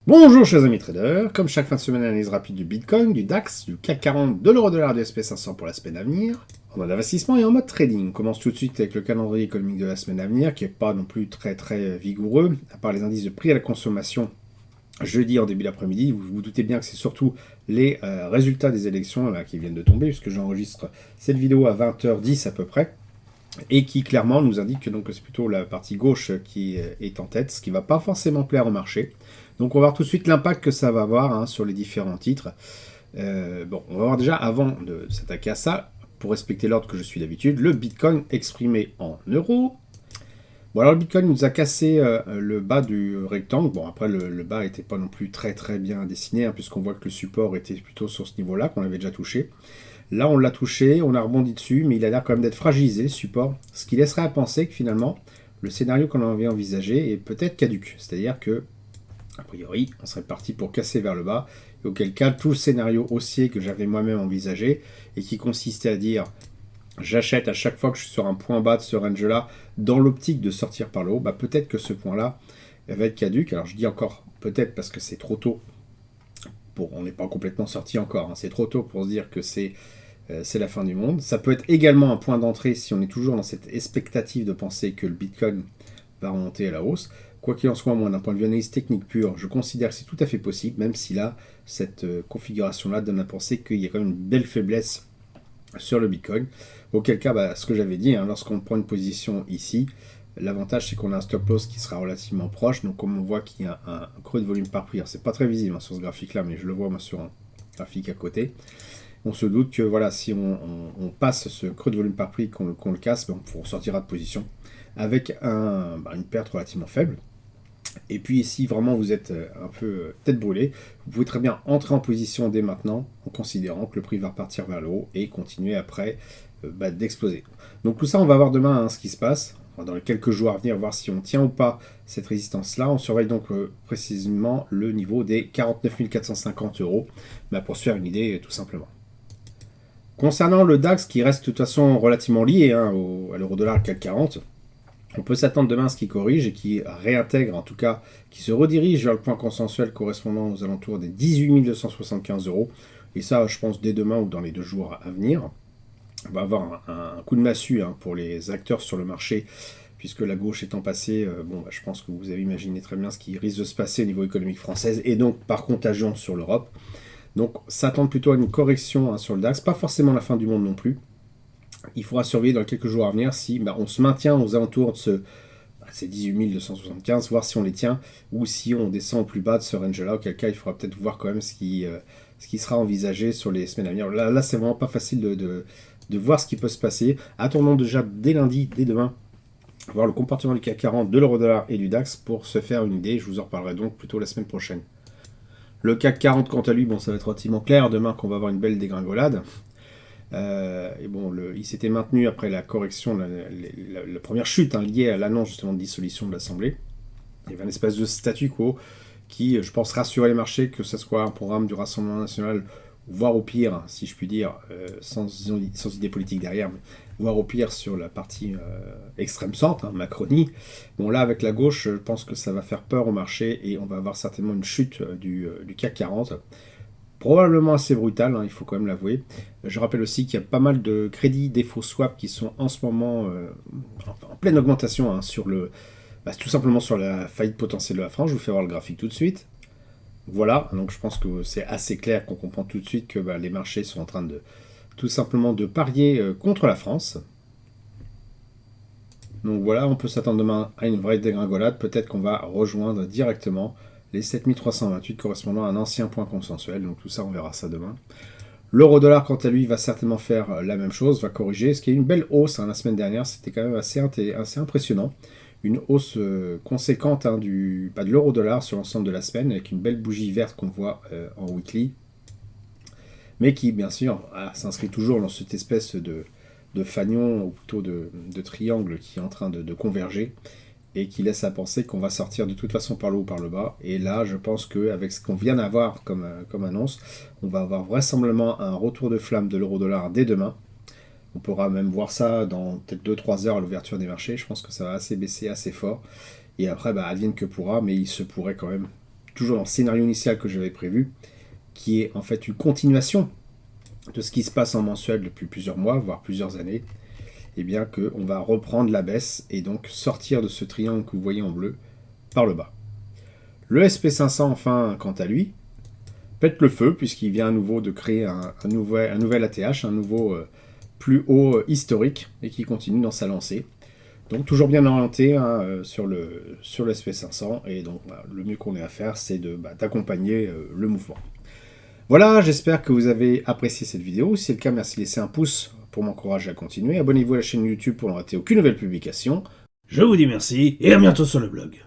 Bonjour chers amis traders, comme chaque fin de semaine, analyse rapide du Bitcoin, du DAX, du CAC 40, de l'euro-dollar, du SP500 pour la semaine à venir, en mode investissement et en mode trading. On commence tout de suite avec le calendrier économique de la semaine à venir, qui n'est pas non plus très vigoureux, à part les indices de prix à la consommation jeudi en début d'après-midi. Vous vous doutez bien que c'est surtout les résultats des élections là, qui viennent de tomber, puisque j'enregistre cette vidéo à 20h10 à peu près, et qui clairement nous indique que donc c'est plutôt la partie gauche qui est en tête, ce qui ne va pas forcément plaire au marché. Donc on va voir tout de suite l'impact que ça va avoir sur les différents titres. On va voir déjà, avant de s'attaquer à ça, pour respecter l'ordre que je suis d'habitude, le Bitcoin exprimé en euros. Bon alors le Bitcoin nous a cassé le bas du rectangle. Bon après le bas n'était pas non plus très bien dessiné, puisqu'on voit que le support était plutôt sur ce niveau-là, qu'on avait déjà touché. Là on l'a touché, on a rebondi dessus, mais il a l'air quand même d'être fragilisé, le support, ce qui laisserait à penser que finalement, le scénario qu'on avait envisagé est peut-être caduque. C'est-à-dire que a priori, on serait parti pour casser vers le bas, et auquel cas, tout le scénario haussier que j'avais moi-même envisagé, et qui consistait à dire j'achète à chaque fois que je suis sur un point bas de ce range-là, dans l'optique de sortir par le haut, peut-être que ce point-là va être caduque. Alors je dis encore peut-être parce que c'est trop tôt, on n'est pas complètement sorti encore, c'est trop tôt pour se dire que c'est la fin du monde. Ça peut être également un point d'entrée si on est toujours dans cette expectative de penser que le Bitcoin va remonter à la hausse. Quoi qu'il en soit, moi, d'un point de vue analyse technique pure, je considère que c'est tout à fait possible, même si là, cette configuration-là donne à penser qu'il y a quand même une belle faiblesse sur le Bitcoin. Auquel cas, ce que j'avais dit, lorsqu'on prend une position ici, l'avantage c'est qu'on a un stop loss qui sera relativement proche. Donc comme on voit qu'il y a un creux de volume par prix, c'est pas très visible sur ce graphique-là, mais je le vois moi sur un graphique à côté. On se doute que voilà, si on passe ce creux de volume par prix, qu'on le casse, on ressortira de position avec une perte relativement faible. Et puis si vraiment vous êtes un peu tête brûlée, vous pouvez très bien entrer en position dès maintenant, en considérant que le prix va repartir vers le haut et continuer après d'exploser. Donc tout ça, on va voir demain ce qui se passe. Dans les quelques jours à venir, voir si on tient ou pas cette résistance-là. On surveille donc précisément le niveau des 49 450 euros, pour se faire une idée tout simplement. Concernant le DAX, qui reste de toute façon relativement lié à l'euro-dollar CAC 40, on peut s'attendre demain à ce qu'il corrige et qui réintègre, en tout cas, qui se redirige vers le point consensuel correspondant aux alentours des 18 275 euros. Et ça, je pense, dès demain ou dans les 2 jours à venir. On va avoir un coup de massue pour les acteurs sur le marché, puisque la gauche étant passée, je pense que vous avez imaginé très bien ce qui risque de se passer au niveau économique français, et donc par contagion sur l'Europe. Donc s'attendre plutôt à une correction sur le DAX, pas forcément la fin du monde non plus. Il faudra surveiller dans quelques jours à venir si on se maintient aux alentours de ces 18 275, voir si on les tient, ou si on descend au plus bas de ce range-là, auquel cas il faudra peut-être voir quand même ce qui sera envisagé sur les semaines à venir. Là c'est vraiment pas facile de voir ce qui peut se passer. Attendons déjà dès lundi, dès demain, voir le comportement du CAC 40, de l'euro-dollar et du DAX pour se faire une idée. Je vous en reparlerai donc plutôt la semaine prochaine. Le CAC 40, quant à lui, ça va être relativement clair demain qu'on va avoir une belle dégringolade. Il s'était maintenu après la correction, la première chute liée à l'annonce justement de dissolution de l'Assemblée. Il y avait un espèce de statu quo qui, je pense, rassurait les marchés, que ce soit un programme du Rassemblement National, voire au pire, si je puis dire, sans idée politique derrière, mais voire au pire sur la partie extrême centre, Macronie. Bon là, avec la gauche, je pense que ça va faire peur au marché et on va avoir certainement une chute du CAC 40. Probablement assez brutal, il faut quand même l'avouer. Je rappelle aussi qu'il y a pas mal de crédits défaut swap qui sont en ce moment en pleine augmentation tout simplement sur la faillite potentielle de la France. Je vous fais voir le graphique tout de suite. Voilà, donc je pense que c'est assez clair qu'on comprend tout de suite que les marchés sont en train de tout simplement de parier contre la France. Donc voilà, on peut s'attendre demain à une vraie dégringolade. Peut-être qu'on va rejoindre directement les 7328 correspondant à un ancien point consensuel. Donc tout ça, on verra ça demain. L'euro-dollar, quant à lui, va certainement faire la même chose, va corriger. Ce qui est une belle hausse. La semaine dernière, c'était quand même assez impressionnant. Une hausse conséquente de l'euro-dollar sur l'ensemble de la semaine, avec une belle bougie verte qu'on voit en weekly. Mais qui, bien sûr, s'inscrit toujours dans cette espèce de fanion, ou plutôt de triangle qui est en train de converger, et qui laisse à penser qu'on va sortir de toute façon par le haut ou par le bas. Et là, je pense qu'avec ce qu'on vient d'avoir comme annonce, on va avoir vraisemblablement un retour de flamme de l'euro-dollar dès demain. On pourra même voir ça dans peut-être 2-3 heures à l'ouverture des marchés. Je pense que ça va assez baisser assez fort. Et après, advienne que pourra, mais il se pourrait quand même toujours dans le scénario initial que j'avais prévu, qui est en fait une continuation de ce qui se passe en mensuel depuis plusieurs mois, voire plusieurs années, et bien qu'on va reprendre la baisse et donc sortir de ce triangle que vous voyez en bleu par le bas. Le SP500, enfin, quant à lui, pète le feu puisqu'il vient à nouveau de créer un nouvel ATH, un nouveau plus haut historique et qui continue dans sa lancée. Donc toujours bien orienté sur le SP500 et donc le mieux qu'on ait à faire c'est d'accompagner le mouvement. Voilà, j'espère que vous avez apprécié cette vidéo. Si c'est le cas, merci de laisser un pouce pour m'encourager à continuer. Abonnez-vous à la chaîne YouTube pour ne rater aucune nouvelle publication. Je vous dis merci et à bientôt sur le blog.